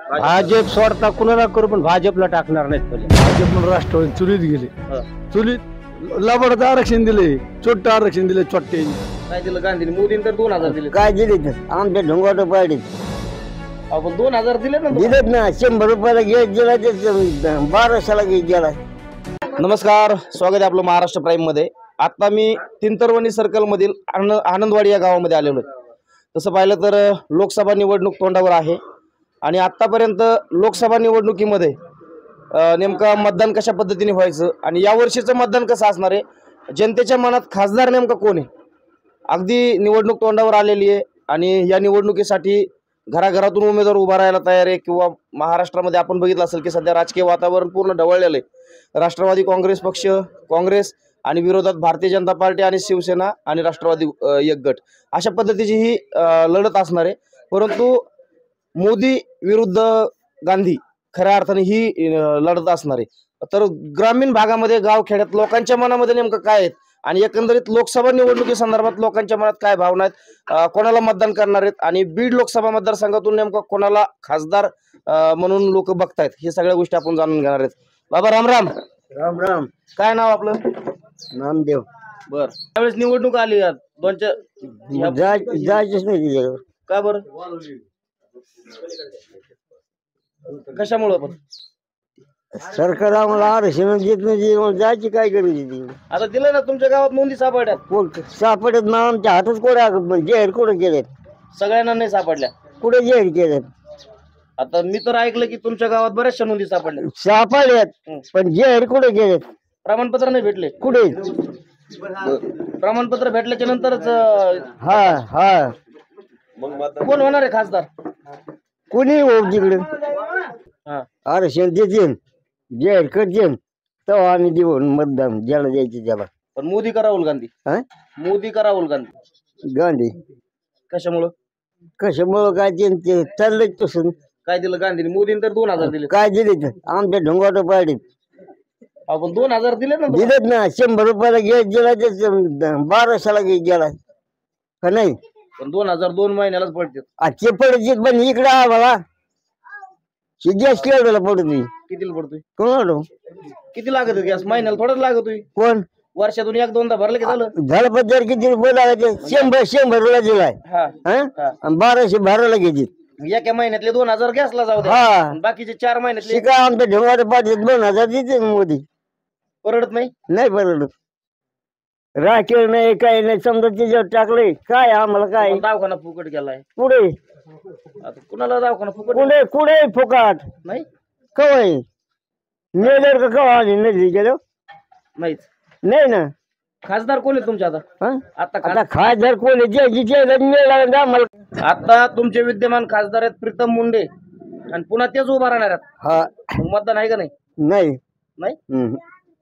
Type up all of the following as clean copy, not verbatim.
भाजप सोडता कुणाला करू पण भाजपला टाकणार नाहीत पहिले. भाजपनं राष्ट्रवादी चुलीत गेले. चुलीत लबाडाचं आरक्षण दिले, छोटं आरक्षण दिले छोटे. काय दिलं गांधीने? मोदीने तर 2000 दिले. काय दिले आमच्या ढोंगाट पाडीत आपण 2000 दिले ना. दिलेत ना. 100 रुपयाला गॅस गेला ते 1200ला गॅस गेला. नमस्कार, स्वागत आहे आपलं महाराष्ट्र प्राईम मध्ये. आता मी तिंतरवणी सर्कल मधील आनंदवाडी या गावामध्ये आलेलो आहे. तसं पाहिलं तर लोकसभा निवडणूक तोंडावर आहे आणि आतापर्यंत लोकसभा निवडणुकीमध्ये नेमकं मतदान कशा पद्धतीने व्हायचं आणि यावर्षीचं मतदान कसं असणार आहे, जनतेच्या मनात खासदार नेमका कोण आहे, अगदी निवडणूक तोंडावर आलेली आहे. आणि या निवडणुकीसाठी घराघरातून उमेदवार उभा राहायला तयार आहे. किंवा महाराष्ट्रामध्ये आपण बघितलं असेल की सध्या राजकीय वातावरण पूर्ण ढवळलेलं आहे. राष्ट्रवादी काँग्रेस पक्ष, काँग्रेस आणि विरोधात भारतीय जनता पार्टी आणि शिवसेना आणि राष्ट्रवादी एक गट, अशा पद्धतीची ही लढत असणार आहे. परंतु मोदी विरुद्ध गांधी खऱ्या अर्थाने ही लढत असणार आहे. तर ग्रामीण भागामध्ये, गावखेड्यात लोकांच्या मनामध्ये नेमकं काय आहेत आणि एकंदरीत लोकसभा निवडणुकी संदर्भात लोकांच्या मनात काय भावना आहेत, कोणाला मतदान करणार आहेत आणि बीड लोकसभा मतदारसंघातून नेमकं कोणाला खासदार म्हणून लोक बघतायत, हे सगळ्या गोष्टी आपण जाणून घेणार आहेत. बाबा राम राम. राम राम. काय नाव आपलं? नामदेव. बर, त्यावेळेस निवडणूक आली जायचंच नाही तिच्यावर. का बरं? कशामुळं? पण सरकार आम्हाला आरक्षण देत नाही, जायची काय गरज? आता दिलं ना तुमच्या गावात नोंदी सापडल्यात. कोण सापडत ना? आमच्या हातात कोड्या जाहीर कुठे केलेत? सगळ्यांना नाही सापडल्या. कुठे जाहीर केलेत? आता मी तर ऐकलं की तुमच्या गावात बऱ्याचशा नोंदी सापडल्या. सापडल्यात पण जाहीर कुठे केलेत? प्रमाणपत्र नाही भेटले. कुठे? प्रमाणपत्र भेटल्याच्या नंतरच हा हा कोण होणार आहे खासदार? कोणी हो तिकडे हा, आरक्षण देतील, जाहीर करतील तेव्हा आम्ही देऊ मतदान ज्याला द्यायचे त्याला. पण मोदी का राहुल गांधी? हा? मोदी का राहुल गांधी? गांधी. कशामुळं? कशामुळं काय ते चाललंय तसं. काय दिलं गांधीने? मोदीने तर 2000 दिले. काय दिले आमच्या ढोंगाट पाडीत? आपण 2000 दिले ना. दिलेत ना. 100 रुपयाला गॅस गेला ते 1200ला गॅस गेला का नाही? पण 2000 2 महिन्यालाच पडते. आजचे पडते पण इकडे आम्हाला गॅस केवढ्याला पडतोय? कितीला पडतोय? कोण? किती लागत गॅस? महिन्याला थोडंच लागतोय. कोण? वर्षातून 1-2दा भरलं की झालं. झाडपत्तर किती रुपये लागायचे? 100 रुपये दिलाय. हा, हा? आणि 1200 भरायला घेतील. एका महिन्यातले 2000 गॅसला जाऊ द्या. हा. बाकीचे 4 महिन्यातले शिका आमच्या ढोंगाट पाडीत 2000 देते मोदी. परवडत नाही. नाही परवडत. राखेल नाही, काही नाही, समजा त्याच्यावर टाकलंय काय आम्हाला काय? दवाखाना फुकट गेलाय. पुढे आता कुणाला दवाखाना फुकट कुठे कुठे फुकाट नाही? कवाय मेलर का कवा नदी गेलो नाहीच. नाही ना. खासदार कोण आहे तुमच्या आता? हं? आता आता खासदार कोण मिळाला आम्हाला? आता तुमचे विद्यमान खासदार आहेत प्रीतम मुंडे आणि पुन्हा तेच उभा राहणार आहेत. हा. मग मतदान आहे का नाही? नाही. नाही. हम्म.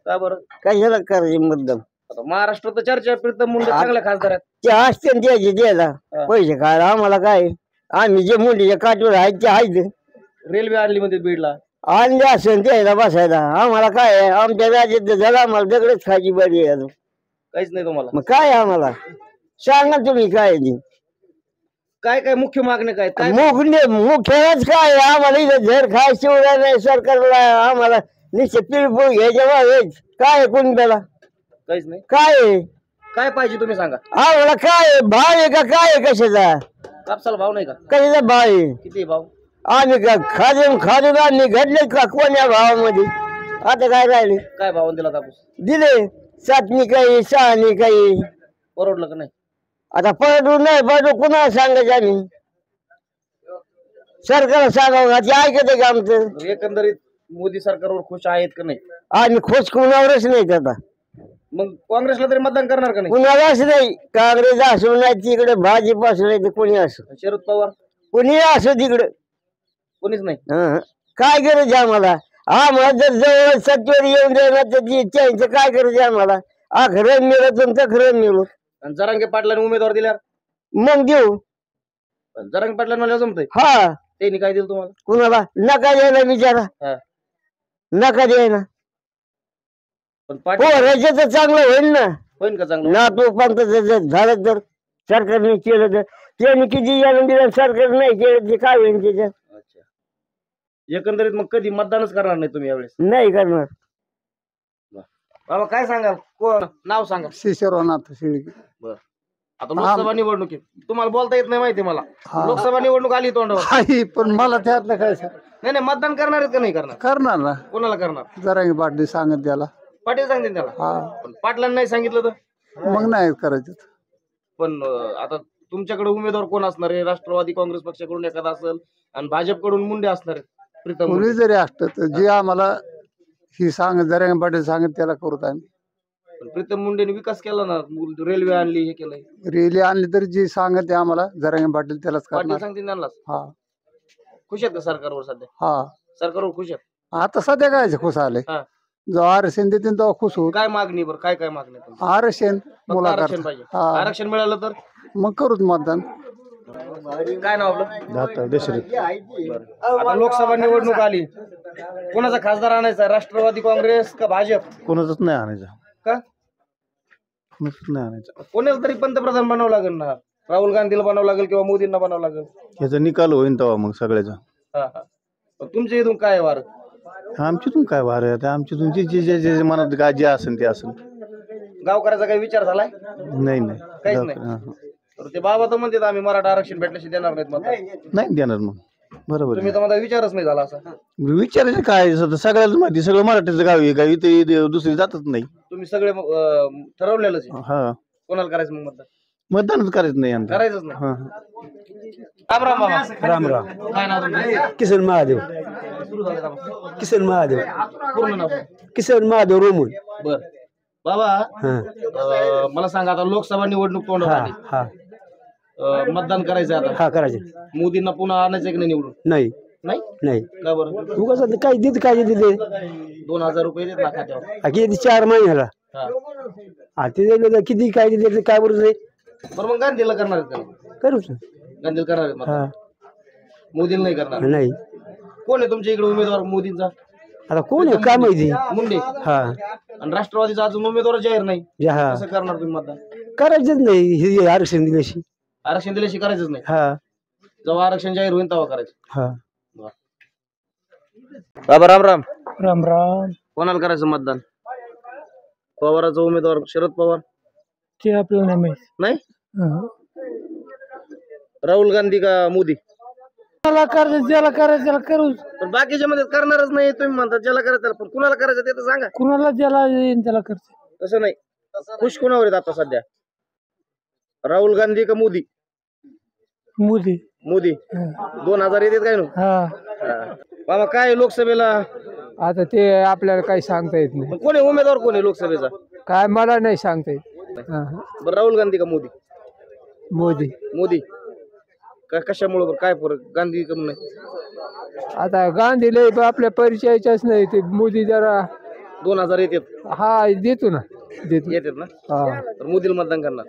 का बरं? कशाला करायचे मतदान? आता महाराष्ट्रात चर्चा आहे, प्रीतम मुंडे चांगले खासदार आहेत. ते असते द्यायचे द्यायला पैसे काय आम्हाला काय? आम्ही जे मुंडीच्या काठवर आहेत ते आहेत. रेल्वे आणली मध्ये बीडला. आणले असेल द्यायला बसायला आम्हाला काय आहे? आमच्या राज्यात झालं आम्हाला दगडच खायची बरी आहे अजून. काहीच नाही तुम्हाला. मग काय आम्हाला सांगा तुम्ही काय ते? काय काय मुख्य मागणी काय? काय मुख्यच काय आम्हाला इथं घर खाय शिवला नाही सरकारला. आम्हाला निश्चित पिळपूळ घ्यायच्या बाबत काय कोणी त्याला काहीच नाही. काय आहे? काय पाहिजे तुम्ही सांगा. आम्हाला काय आहे? भाव आहे का काय आहे? कशाचा? कापसाला भाव नाही का? कशाचा भाव आहे? किती भाव? आम्ही का खाजून आम्ही घडले का कोण्या भावामध्ये? आता काय राहिले? काय भाव दिला कापूस? दिले 7नी काही 6नी काही. परवडलं का नाही? आता पडू नाही पडू कुणाला सांगायचं? आम्ही सरकारला सांगावं ते ऐकत का आमचं? एकंदरीत मोदी सरकारवर खुश आहेत का नाही? आम्ही खोच कुणावरच नाही आता. मग काँग्रेसला तरी मतदान करणार का नाही? कुणालाच नाही. काँग्रेस असो नाही तिकडे भाजप असो नाही कोणी असो, शरद पवार कोणी असो तिकडे कोणीच नाही. काय गरज आम्हाला? आम्हाला जर जवळ सत्तेवर येऊन जाणार तर त्यांचं काय गरज आम्हाला? खरं मिळत तुमचं खरं मिळू. आणि जरांगे पाटलांनी उमेदवार दिल्यावर मग देऊ. जरांगे पाटलांना जमतंय. हा. त्यांनी काय दिलं तुम्हाला? कुणाला नका द्यायला विचारा. नका द्यायला. पण पाटील पोराचं तर चांगलं होईल ना. होईल का चांगलं? ना तो पंत झालं तर सरकारने केलं तर त्यांनी किती जण दिलं सरकार नाही केलं ते काय होईल त्याच्यात? अच्छा. एकंदरीत मग कधी मतदानच करणार नाही तुम्ही यावेळेस? नाही करणार. बाबा काय सांगाल, कोण नाव सांगा. शिशरनाथ शेळके. बर, आता लोकसभा निवडणुकीत तुम्हाला बोलता येत नाही माहिती मला. लोकसभा निवडणूक आली तोंडावर. आहे पण मला त्यातलं काय नाही नाही, मतदान करणार आहेत का नाही करणार? करणार ना. कोणाला करणार? जरांगे पाटील सांगत त्याला. पाटील सांगतील त्याला. हा पण पाटलांना नाही सांगितलं तर मग नाही करायचं. पण आता तुमच्याकडे उमेदवार कोण असणार आहे? राष्ट्रवादी काँग्रेस पक्षाकडून एखादा असेल आणि भाजपकडून मुंडे असणार आहेत. प्रीतम मुंडे. कोणी जरी असतं तर जे आम्हाला ही सांगत जरांगे पाटील सांगत त्याला करूत आम्ही. पण प्रीतम मुंडेने विकास केला ना, रेल्वे आणली, हे केलंय. रेली आणली तरी जी सांगत ते आम्हाला जरांगे पाटील त्यालाच पाटील करणार. सांगतील त्यांनाच. हा खुश आहेत का सरकारवर सध्या? हा सरकारवर खुश आहेत? आता सध्या काय खुश आले. हा. जेव्हा आरक्षण देतील तेव्हा खुश होत. काय मागणी बरं, काय काय मागणी आहे तुमची? आरक्षण फक्त मुलाखत. आरक्षण पाहिजे. हा. आरक्षण मिळालं तर मग करूच मतदान. काय नाव आपलं? आता लोकसभा निवडणूक आली, कोणाचा खासदार आणायचा? राष्ट्रवादी काँग्रेस का भाजप? कोणाच नाही आणायचं. का? कोणाच नाही आणायचं. कोणाला तरी पंतप्रधान बनावं लागेल ना. राहुल गांधीला बनावं लागेल किंवा मोदींना बनावं लागेल. याचा निकाल होईल तेव्हा मग सगळ्याचा. हा हा. पण तुमच्या इथून काय वार? आमच्यातून काय वार आहे आमची तुमची जे जे मनात काय जे असेल ते असेल. गावकऱ्याचा काही विचार झालाय? नाही नाही काहीच नाही. तर ते बाबा तर म्हणतात आम्ही मराठा आरक्षण भेटल्याशी देणार नाहीत मतदान. नाही देणार मग. बरोबर तुम्ही तर मला विचारच नाही झाला असा. विचारायचं काय सगळ्याला माहिती सगळं मराठीचं गाव आहे. काय इथे दुसरी जातच नाही. तुम्ही सगळे ठरवलेलंच आहे. हा कोणाला करायचं मग मतदान? मतदानच करायचं नाही आमचं. करायचंच नाही. हा राम राम बाबा. राम राम. काय नाव तुमचं? किसन महादेव. सुरू झालं का? किसन महादेव. पूर्ण नाव? किसन महादेव रोमन. बर बाबा, मला सांगा, आता लोकसभा निवडणूक तोंडावर आली. हा मतदान करायचं आता. हा करायचे. मोदींना पुन्हा आणायचं की नाही निवडून? नाही नाही. नाही का बरं? तू कसं काय देत काय देते 2000 रुपये देत ना खात्यावर. किती 4 महिन्याला. हा. हा ते दिलं किती काय दिले काय बरोबर बरं, मग गांधीला करणार आहेत का? करूच. गांधीला करणार आहेत मतदान. हा मोदीला नाही करणार? नाही. कोण आहे तुमच्या इकडे उमेदवार मोदींचा? आता कोण आहे काय माहिती. मुंडे. हा आणि राष्ट्रवादीचा अजून उमेदवार जाहीर नाही. हा कसं करणार तुम्ही मतदान? करायचंच नाही हे आरक्षण दिल्याशी. आरक्षण दिल्याशी करायचंच नाही. हा जेव्हा आरक्षण जाहीर होईल तेव्हा करायचं. हा. बाबा राम राम. राम राम. कोणाला करायचं मतदान? पवाराचा उमेदवार शरद पवार? ते आपल्याला नाही माहिती. नाही. राहुल गांधी का मोदी? ज्याला करायचं ज्याला करायचं त्याला करू. पण बाकीच्या मध्ये करणारच नाही तुम्ही म्हणता. ज्याला करायचं त्याला. पण कुणाला करायचं ते तर सांगा. कुणाला ज्याला येईन त्याला करते. तसं नाही. खुश कोणावर आहेत आता सध्या? राहुल गांधी का मोदी? मोदी. मोदी. 2000 येतात काय नो? हा. बाबा काय लोकसभेला आता ते आपल्याला काही सांगता येत नाही. कोण आहे उमेदवार? कोण आहे लोकसभेचा? काय मला नाही सांगता येत. बरं, राहुल गांधी का मोदी? मोदी. मोदी. कशामुळे बरं? काय फरक? गांधी कम नाही? आता गांधी लय आपल्या परिचयाच्याच नाही. ते मोदी जरा 2000 येतात. हा देतो ना देतो. येतात ना? हा. तर मोदीला मतदान करणार.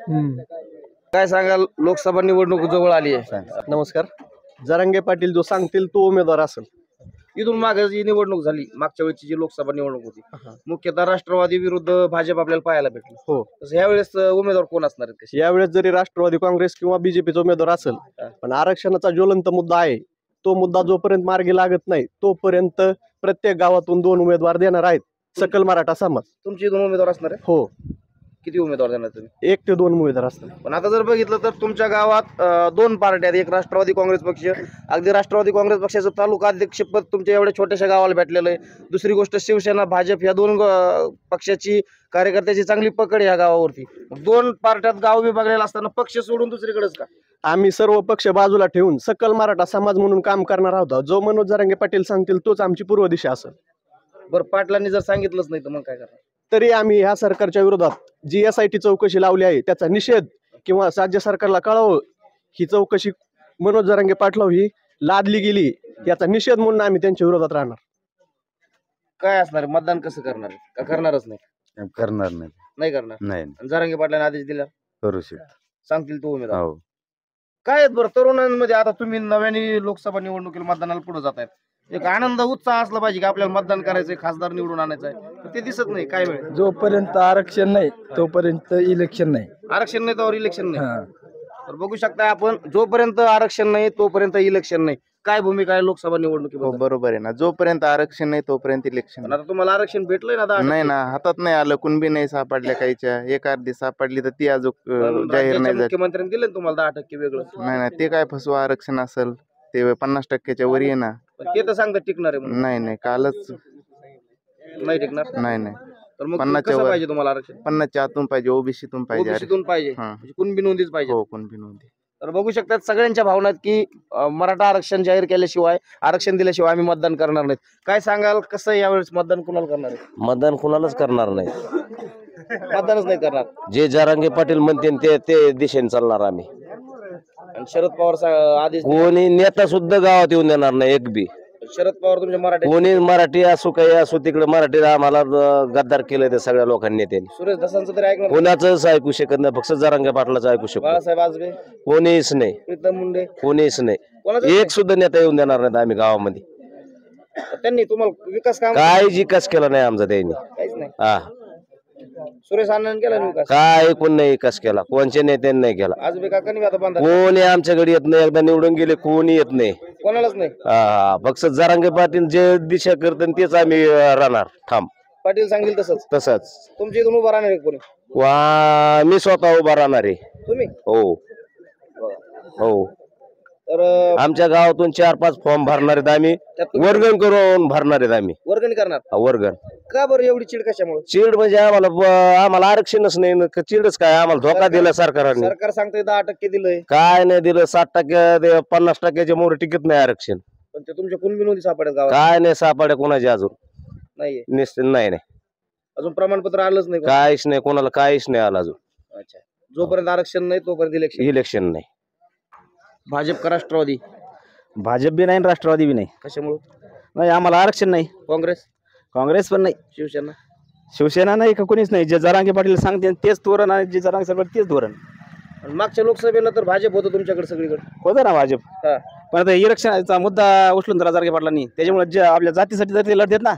काय सांगाल, लोकसभा निवडणूक जवळ आली आहे. नमस्कार. जरांगे पाटील जो सांगतील तो उमेदवार असेल. इथून मागे जी निवडणूक झाली, मागच्या वेळची जी लोकसभा निवडणूक होती, मुख्यतः राष्ट्रवादी विरुद्ध भाजप आपल्याला पाहायला भेटलं. हो. तसं यावेळेस उमेदवार कोण असणार आहेत? कसे? यावेळेस जरी राष्ट्रवादी काँग्रेस किंवा बीजेपीचा उमेदवार असेल, पण आरक्षणाचा ज्वलंत मुद्दा आहे. तो मुद्दा जोपर्यंत मार्गी लागत नाही तोपर्यंत प्रत्येक गावातून 2 उमेदवार देणार आहेत सकल मराठा समाज. तुमची 2 उमेदवार असणार आहे? हो. किती उमेदवार देणार तुम्ही? 1 ते 2 उमेदवार असतात. पण आता जर बघितलं तर तुमच्या गावात 2 पार्ट्या आहेत. एक राष्ट्रवादी काँग्रेस पक्ष, अगदी राष्ट्रवादी काँग्रेस पक्षाचं तालुका अध्यक्षपद तुमच्या एवढ्या छोट्याशा गावाला भेटलेलं आहे. दुसरी गोष्ट शिवसेना भाजप या 2 पक्षाची कार्यकर्त्याची चांगली पकड या गावावरती. 2 पार्ट्यात गाव विभागलेला असताना पक्ष सोडून दुसरीकडेच का? आम्ही सर्व पक्ष बाजूला ठेवून सकल मराठा समाज म्हणून काम करणार आहोत. जो मनोज जरांगे पाटील सांगतील तोच आमची पूर्व दिशा असेल. बरं, पाटलांनी जर सांगितलंच नाही तर मग काय करणार? तरी आम्ही ह्या सरकारच्या विरोधात जी SIT चौकशी लावली आहे त्याचा निषेध किंवा राज्य सरकारला कळावं ही चौकशी मनोज जरांगे पाटलाव ही लादली गेली याचा निषेध म्हणून आम्ही त्यांच्या विरोधात राहणार. काय असणार? मतदान कसं करणार? का करणारच नाही? करणार नाही. नाही करणार. नाही आणि जरांगे पाटलांनी आदेश दिला करू शकत. सांगतील तो उमेदवार. हो. काय आहेत बरं तरुणांमध्ये? आता तुम्ही नव्याने लोकसभा निवडणुकीला मतदानाला पुढे जात आहेत. एक आनंद उत्साह असला पाहिजे की आपल्याला मतदान करायचंय, खासदार निवडून आणायचं आहे. ते दिसत नाही. काय वेळ? जोपर्यंत आरक्षण नाही तोपर्यंत इलेक्शन नाही. आरक्षण नाही तर इलेक्शन नाही. तर बघू शकता आपण, जोपर्यंत आरक्षण नाही तोपर्यंत इलेक्शन नाही. काय भूमिका आहे लोकसभा निवडणुकीबद्दल? बरोबर आहे ना, जोपर्यंत आरक्षण नाही तोपर्यंत इलेक्शन पण आता तुम्हाला आरक्षण भेटलंय ना 10%. नाही ना, हातात नाही आलं, कुणबी नाही सापडल्या काहीच्या. एक अर्धी सापडली तर ती अजून पण जाहीर राज्याच्या नाही झाली. मुख्यमंत्र्यांनी दिलं ना तुम्हाला 10% वेगळं. नाही ना, ते काय फसवा आरक्षण असेल, ते 50%च्या वर आहे ना. पण ते तर सांगतात टिकणार आहे म्हणून. नाही नाही, कालच नाही टिकणार. नाही नाही, तर मग 50च्या कसं वर. पाहिजे तुम्हाला आरक्षण? 50च्या आतून पाहिजे, ओबीसीतून पाहिजे. ओबीसीतून पाहिजे, हा. म्हणजे कुणबी नोंदीच पाहिजे. हो, कुणबी नोंदी. तर बघू शकतात सगळ्यांच्या भावना आहेत की मराठा आरक्षण जाहीर केल्याशिवाय, आरक्षण दिल्याशिवाय आम्ही मतदान करणार नाहीत. काय सांगाल, कसं यावेळेस मतदान कुणाला करणार आहे? मतदान कुणालाच करणार नाही. मतदानच नाही करणार. जे जरांगे पाटील म्हणते ते दिशेने चालणार आम्ही. आणि शरद पवार आधीच, कोणी नेता सुद्धा गावात येऊन देणार नाही एक बी. शरद पवार तुमच्या मराठी, कोणी मराठी असो काही असो, तिकडे मराठीला आम्हाला गद्दार केलं ते सगळ्या लोकांनी नेत्यांनी. सुरेश दसांचं तरी ऐकणार? कोणाचंच ऐकू शकत नाही, फक्त जरांगे पाटलाच ऐकू शकतो. बाळासाहेब आजबे, कोणीच नाही, प्रीतम मुंडे, कोणीच नाही. कोणाचं एक सुद्धा नेता येऊन देणार नाही आम्ही गावामध्ये. त्यांनी तुम्हाला विकास काम काय विकास केला नाही आमचा त्यांनी. काहीच नाही. हा, सुरेश अण्णांनी केला ना विकास? काय कोण नाही विकास केला, कोणच्या नेत्यांनी नाही केला. आजबे काकांनी आता बांधा, कोणी आमच्याकडे येत नाही, एकदा निवडून गेले कोणी येत नाही. कोणालाच नाही. हा, फक्त जरांगे पाटील जे दिशा करतात तेच आम्ही राहणार ठाम. पाटील सांगेल तसंच. तसंच तुमच्या इथून उभा राहणार आहे कोणी? मी स्वतः उभा राहणार आहे. तुम्ही? हो हो, तर आमच्या गावातून 4-5 फॉर्म भरणार आहेत आम्ही, त्यात वर्गण करून भरणार आहेत आम्ही. वर्गणी करणार? हा, वर्गण. का बरं एवढी चिड कशामुळे? चीड म्हणजे आम्हाला आरक्षणच नाही ना. चीडच काय, आम्हाला धोका दिला सरकारने. सरकार सांगतंय 10% दिलंय, काय नाही दिलं. 60%, 50%च्या मोर टिकत नाही आरक्षण. पण ते तुमच्या कुणबी नोंदी सापडत गावात काय नाही सापड्या कोणाच्या अजून. नाहीये निश्चित नाही नाही, अजून प्रमाणपत्र आलंच नाही का? काहीच नाही, कोणाला काहीच नाही आलं अजून. अच्छा, जोपर्यंत आरक्षण नाही तोपर्यंत इलेक्शन. इलेक्शन नाही. भाजप का राष्ट्रवादी? भाजप बी नाही, राष्ट्रवादी बी नाही. कशामुळे? नाही, आम्हाला आरक्षण नाही. काँग्रेस पण नाही, शिवसेना? शिवसेना नाही का कोणीच नाही. जे जरांगे पाटील सांगते तेच धोरण आणि जे जरांगे सगळं तेच धोरण आणि मागच्या लोकसभेला तर भाजप होतं तुमच्याकडे सगळीकडे. होतं ना भाजप. हा. पण आता इलेक्शनचा मुद्दा उचलून धरा जरांगे पाटलांनी, त्याच्यामुळे जे आपल्या जातीसाठी जर ते लढतात ना,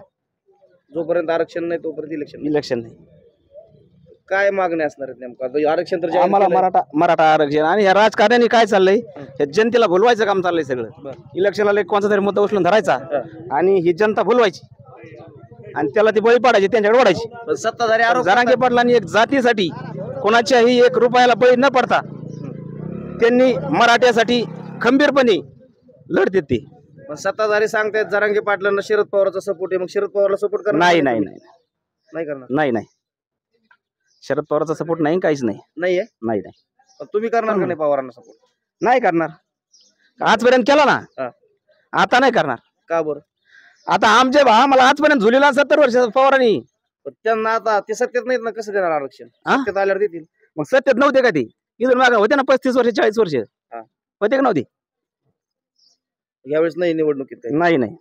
जोपर्यंत आरक्षण नाही तोपर्यंत इलेक्शन. इलेक्शन नाही. काय मागणी असणार आहेत नेमकं? आता आरक्षण तर जाहीर आम्हाला केलंय. मराठा आरक्षण. आणि या राजकारण्यांनी काय चाललंय, हे जनतेला भुलवायचं काम चाललंय सगळं. इलेक्शनला कोणता तरी मुद्दा उचलून धरायचा आणि ही जनता भुलवायची आणि त्याला ती बळी पाडायची, त्यांच्याकडे वाढायची. पण सत्ताधारी आरोप जरांगे पाटलांनी एक जातीसाठी कोणाच्याही 1 रुपयाला बळी न पडता त्यांनी मराठ्यासाठी खंबीरपणे लढते ते. पण सत्ताधारी सांगतायत जरांगे पाटलांना शरद पवारचा सपोर्ट आहे, मग शरद पवारला सपोर्ट करणार नाही का नाही तुम्ही? नाही नाही करणार. नाही नाही, शरद पवारचा सपोर्ट नाही, काहीच नाही. नाहीये. नाही नाही, पण तुम्ही करणार का नाही पवारांना सपोर्ट? नाही करणार. आजपर्यंत केला हा. ना, आता नाही करणार. का बरं? आता आम्हाला आजपर्यंत झुलेला 70 वर्ष पवारांनी. पण त्यांना आता ते सत्तेत नाहीत ना, कसं देणार आरक्षण? हा? सत्तेत आल्यावर देतील. मग सत्तेत नव्हते का ते? इथून मागे होते ना 35 वर्ष 40 वर्ष होते का नव्हते? यावेळेस नाही निवडणुकीत काही. नाही नाही,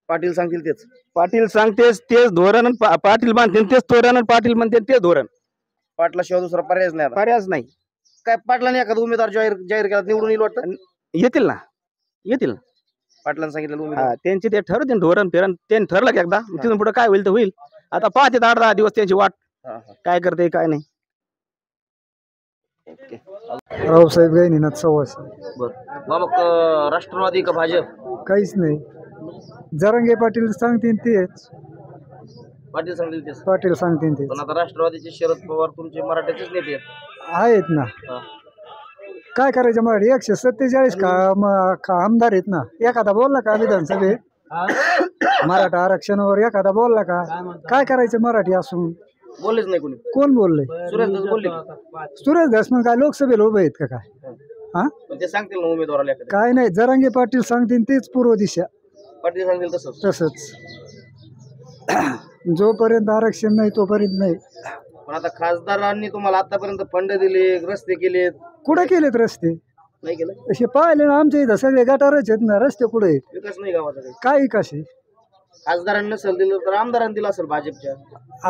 पाटील सांगतील तेच. पाटील सांगतेच तेच धोरण आणि पाटील बांधते तेच धोरण आणि पाटील म्हणते तेच धोरण. पाटलाशिवाय दुसरा पर्यायच नाही आता. पर्यायच नाही. काय पाटलाने एखादा उमेदवार जाहीर केला निवडून येईल वाटतं? येतील ना, येतील ना. पाटलांनी सांगितलं उमेदवार. त्यांचे ते ठरवतील धोरण फिरण, त्यांनी ठरलं की एकदा, तिथून पुढे काय होईल तर होईल. आता पाहते 8-10 दिवस त्यांची वाट, हा, हा. काय करते काय नाही. रावसाहेब गैनीनाथ सव्वाशे. बरं मग राष्ट्रवादी का भाजप? काहीच नाही, जरांगे पाटील सांगतील तेच, पाटील सांगतील तेच. पाटील सांगतील तेच. पण आता राष्ट्रवादीचे शरद पवार तुमचे मराठ्याचेच नेते आहेत. आहेत ना. हा. काय करायचं मराठी 147 आमदार आहेत ना. एखादा बोलला का विधानसभेत मराठा आरक्षणावर? एखादा बोलला का? काय करायचं मराठी असून? बोललेच नाही कोणी. कोण बोललंय? सुरेश दास बोलले. सुरेश दास मग काय लोकसभेला उभे आहेत का काय? हा, पण ते सांगतील ना उमेदवाराला एखाद्या. काय नाही, जरांगे पाटील सांगतील तेच पूर्व दिशा. पाटील सांगतील तसंच. तसंच जोपर्यंत आरक्षण नाही तोपर्यंत नाही. पण आता खासदारांनी तुम्हाला आतापर्यंत फंड दिले, रस्ते केले, कुठे केलेत रस्ते? नाही केलं. असे पाहिले ना, आमच्या इथं सगळे गटारच आहेत ना, रस्ते कुठे आहेत? विकास नाही गावाचा काही. काय कसे? खासदारांनी नसेल दिलं तर आमदारांनी दिलं असेल भाजपच्या.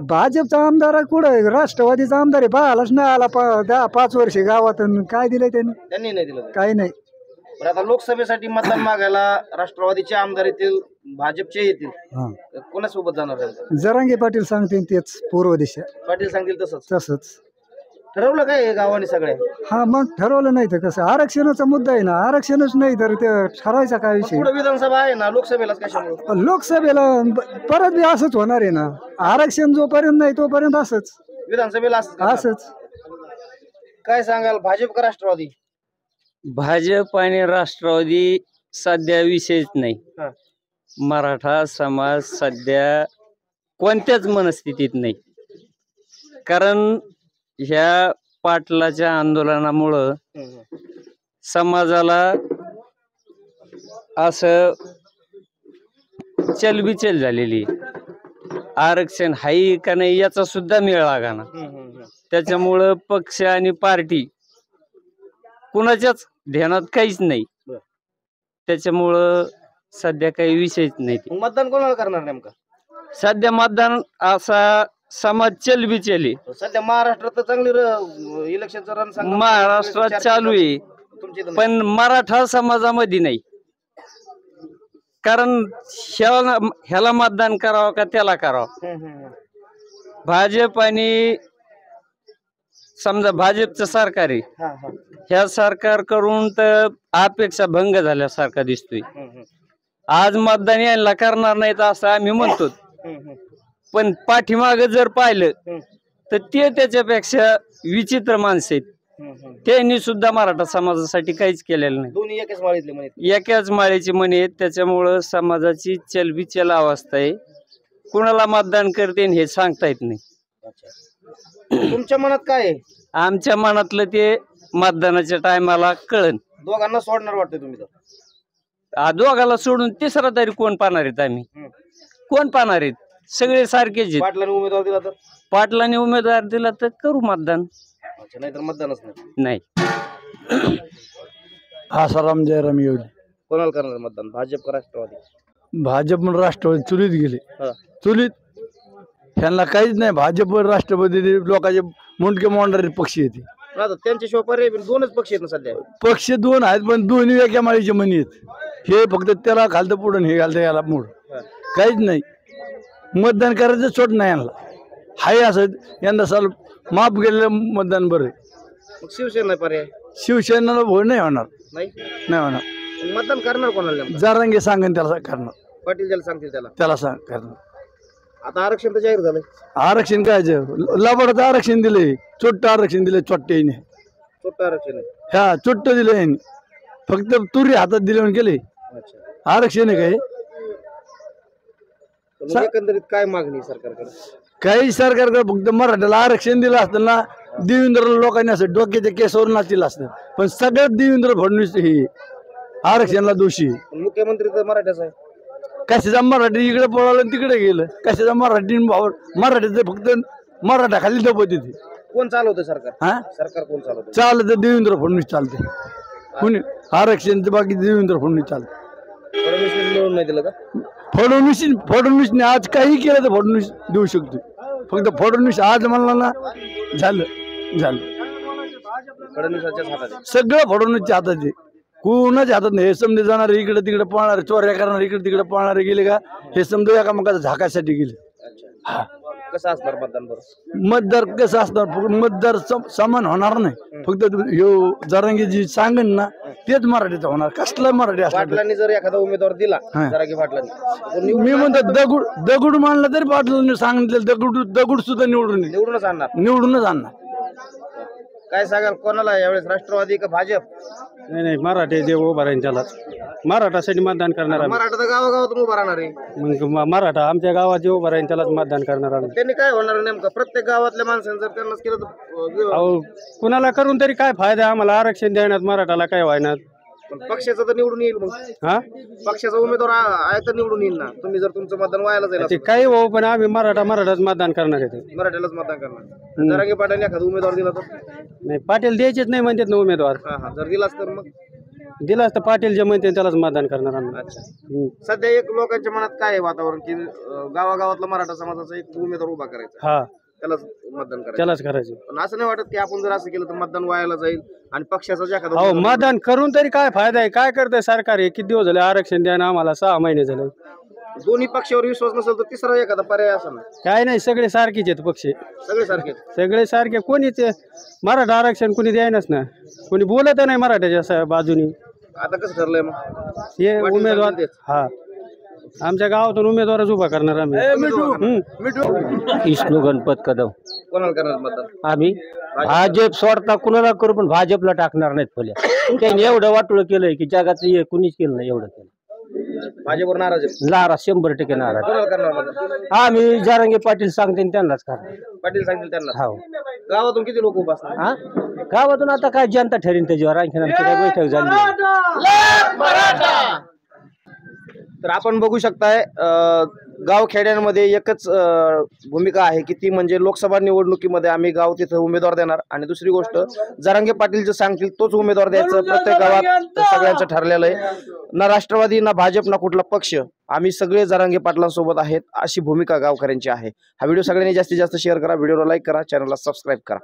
भाजपचा आमदार कुठं आहे? राष्ट्रवादीचा आमदार आहे, पाहायलाच नाही आला 10-5 वर्ष गावातून. काय दिलंय त्यांनी? त्यांनी नाही दिलं. काही नाही. पण आता लोकसभेसाठी मतदान मागायला राष्ट्रवादीचे आमदार येतील, भाजपचे येतील, हा, कोणासोबत जाणार आहे? जरांगे पाटील सांगतील तेच पूर्व दिशा. पाटील सांगतील तसंच. तसंच ठरवलं काय गावाने सगळ्या? हा मग ठरवलं नाही तर कसं आरक्षणाचा मुद्दा आहे ना, आरक्षणच नाही तर ते ठरायचा काय विषय. पुढे विधानसभा आहे ना, लोकसभेलाच कशामुळे? पण लोकसभेला परत बी असंच होणार आहे ना, आरक्षण जोपर्यंत नाही तोपर्यंत असंच विधानसभेला असंच. काय सांगाल, भाजप का राष्ट्रवादी? भाजप आणि राष्ट्रवादी सध्या विषयच नाही. हा. मराठा समाज सध्या कोणत्याच मनस्थितीत नाही. कारण ह्या पाटलाच्या आंदोलनामुळं समाजाला असं चलबिचल झालेली. आरक्षण हाय का नाही याचा सुद्धा मेळ लागाना. त्याच्यामुळं पक्ष आणि पार्टी कुणाच्याच ध्यानात काहीच नाही. त्याच्यामुळं सध्या काही विषयच नाही. मतदान कोणाला करणार नेमका? सध्या मतदान असा समाज चलबिचली. सध्या महाराष्ट्रात तर चांगली इलेक्शनचं रण महाराष्ट्रात चालू आहे, पण मराठा समाजामध्ये नाही. कारण ह्याला मतदान करावं का त्याला करावं. भाजप आणि समजा भाजपचं सरकार आहे, ह्या सरकार करून तर अपेक्षा भंग झाल्यासारखा दिसतोय. आज मतदान यांना करणार नाहीत असं आम्ही म्हणतो, पण पाठीमाग जर पाहिलं तर ते त्याच्यापेक्षा विचित्र माणसं आहेत. त्यांनी सुद्धा मराठा समाजासाठी काहीच केलेलं नाही. दोन्ही एकाच माळीतले म्हणे, एकाच माळेची म्हणे आहेत. त्याच्यामुळं समाजाची चलबिचल अवस्था आहे. कुणाला मतदान करते हे सांगता येत नाही. तुमच्या मनात काय आहे? आमच्या मनातलं ते मतदानाच्या टायमाला कळन. दोघांना सोडणार वाटतं तुम्ही तर? दोघाला सोडून तिसरा तरी कोण पाहणार आहेत? आम्ही कोण पाहणार आहेत? सगळे सारखेच आहेत. पाटलाने उमेदवार दिला तर? पाटलाने उमेदवार दिला तर करू मतदान, नाहीतर मतदानच नाही. आसाराम जयराम येवले. कोणाला करणार मतदान, भाजप का राष्ट्रवादी? भाजप म्हणून राष्ट्रवादी चुलीत गेले. हा. चुलीत ह्यांना काहीच नाही. भाजप राष्ट्रवादी लोकांचे मुंडके मोडणारे पक्ष येते. आता त्यांच्याशिवाय पर्याय दोनच पक्ष आहेत ना सध्या. पक्ष दोन आहेत पण दोन्ही वेगळ्या माळीचे मनी आहेत. हे फक्त त्याला घालतं पुढं, हे घालतं याला मोड. काहीच नाही. मतदान करायचं सोड नाही यांना. हाय असं यंदा साल माफ गेलेलं मतदान बरं आहे. मग शिवसेना पर्याय? शिवसेनेला भोग नाही होणार. नाही होणार. मतदान करणार कोणाला? जरांगे सांगेन त्याला करणार. पाटील ज्याला सांगतील त्याला सांग करणार. आता आरक्षण तर जाहीर झालंय. आरक्षण काय लाभार्थ्याचं आरक्षण दिले, चोट्ट आरक्षण दिले. चोट्ट्याने छोटं आरक्षण आहे. ह्या चोट्ट दिले यांनी. फक्त तुरी हातात दिले म्हणून केले. आरक्षण आहे काय? एकंदरीत काय मागणी सरकारकडे? काही सरकारकडे फक्त मराठ्याला आरक्षण दिलं असतं ना, देवेंद्र लोकांनी असं डोक्याच्या केसावर नाचलेलं असतं. पण सगळ्यात देवेंद्र फडणवीस हे आरक्षणाला दोषी. मुख्यमंत्री तर मराठ्याचा आहे. कशाचा मराठी इकडे पळालं तिकडे गेलं. कशाचा मराठी मराठीचं फक्त मराठा खाली दबत येते. कोण चालवतं सरकार? हा, सरकार कोण चालवतं? चालतं देवेंद्र फडणवीस चालते. कोणी आरक्षणचं बाकी देवेंद्र फडणवीस चालतं. फडणवीस मिळून नाही दिलं का? फडणवीसने आज काही केलं तर फडणवीस देऊ शकतो. फक्त फडणवीस आज म्हणला ना झालं. फडणवीसाच्याच हातात आहे. सगळं फडणवीसच्या हातात आहे. कोणाच्या हातात नाही. हे समजे जाणारे इकडे तिकडे पळणारे, चोऱ्या करणारे इकडे तिकडे पळणारे गेले का, हे समजा एकामेकाचा झाकासाठी गेले. कसं असणार मतदान बरं? मतदार कसं असणार? मतदार समान होणार नाही. फक्त ह्यो जरांगी जी सांगेन ना तेच मराठीचा होणार. कसला मराठी असणार? पाटलांनी जर एखादा उमेदवार दिला, जरांगे पाटलांनी, मी म्हणतो दगड मांडला तरी पाटलांनी सांगितलं दगड सुद्धा निवडूनच आणणार. निवडूनच आणणार. काय सांगाल, कोणाला यावेळेस, राष्ट्रवादी का भाजप? नाही मराठा देव उभा राहील त्याला. मराठासाठी मतदान करणार आम्ही. मराठा तर गावागावातून उभा राहणार आहे. मग मराठा आमच्या गावात जे उभा राहील त्यालाच मतदान करणार आम्ही. त्यांनी काय होणार नेमकं? प्रत्येक गावातल्या माणसांनी जर त्यांनाच केलं तर अहो कुणाला करून तरी काय फायदा? आम्हाला आरक्षण देण्यात मराठाला काय व्हायनात? पक्षाचं तर निवडून येईल. मग हा, पक्षाचा उमेदवार आहे तर निवडून येईल ना. तुम्ही जर तुमचं मतदान व्हायला ते जाईल, काही हो, पण आम्ही मराठाच मतदान करणार आहे. मराठ्यालाच मतदान करणार. जरांगे पाटलांनी एखादा उमेदवार दिला तर? नाही, पाटील द्यायचेच नाही म्हणतात ना उमेदवार. जर दिलाच तर मग दिलास तर पाटील जे म्हणते त्यालाच मतदान करणार आम्ही. अच्छा. सध्या एक लोकांच्या मनात काय आहे वातावरण, की गावागावातला मराठा समाजाचा एक उमेदवार उभा करायचा, हा त्यालाच मतदान करायचं. त्यालाच करायचं. पण असं नाही वाटत की आपण जर असं केलं तर मतदान व्हायला जाईल आणि पक्षाचा जे एखादा हो, उमेदवार मतदान करून तरी काय फायदा आहे? काय करतंय सरकार? हे किती दिवस झाले आरक्षण द्या ना आम्हाला? 6 महिने झाले. दोन्ही पक्षावर विश्वास नसेल तर तिसरा एखादा पर्याय असा ना? काय नाही, सगळे सारखेच आहेत पक्ष, सगळे सारखे सगळे सारखे. कोणीच मराठा आरक्षण कोणी द्यायनच ना, कोणी बोलत नाही मराठ्याच्या बाजूनी. आता कसं ठरलंय मग? हे पाटील उमेदवार सांगतील तेच. हा आमच्या गावातून उमेदवारच उभा करणार आम्ही. विष्णू गणपत कदम. कोणाला करणार मतदान? आम्ही भाजप सोडता कुणाला करू, पण भाजपला टाकणार नाहीत फुल्या. त्यांनी एवढं वाटोळं केलंय की जगात कुणीच केलं नाही एवढं केलं. भाजपवर नाराज आहे. नाराज, 100% नाराज. कोणाला करणार मतदान? आम्ही जरांगे पाटील सांगते त्यांनाच करणार. पाटील सांगतील त्यांना. हो. गावातून किती लोक उभा असणार? हा गावातून आता काय जनता ठरेल त्याच्यावर. आणखी आमची काय बैठक झाली नाही. तर आपण बघू शकताय गाव खेड्यांमध्ये एकच भूमिका आहे की ती म्हणजे लोकसभा निवडणुकीमध्ये आम्ही गाव तिथं उमेदवार देणार आणि दुसरी गोष्ट जरांगे पाटील जे सांगतील तोच उमेदवार द्यायचं प्रत्येक गावात सगळ्यांचं ठरलेलं आहे. ना राष्ट्रवादी ना भाजप ना कुठला पक्ष, आम्ही सगळे जरांगे पाटलांसोबत आहेत अशी भूमिका गावकऱ्यांची आहे. हा व्हिडिओ सगळ्यांनी जास्तीत जास्त शेअर करा, व्हिडिओला लाईक करा, चॅनलला सबस्क्राईब करा.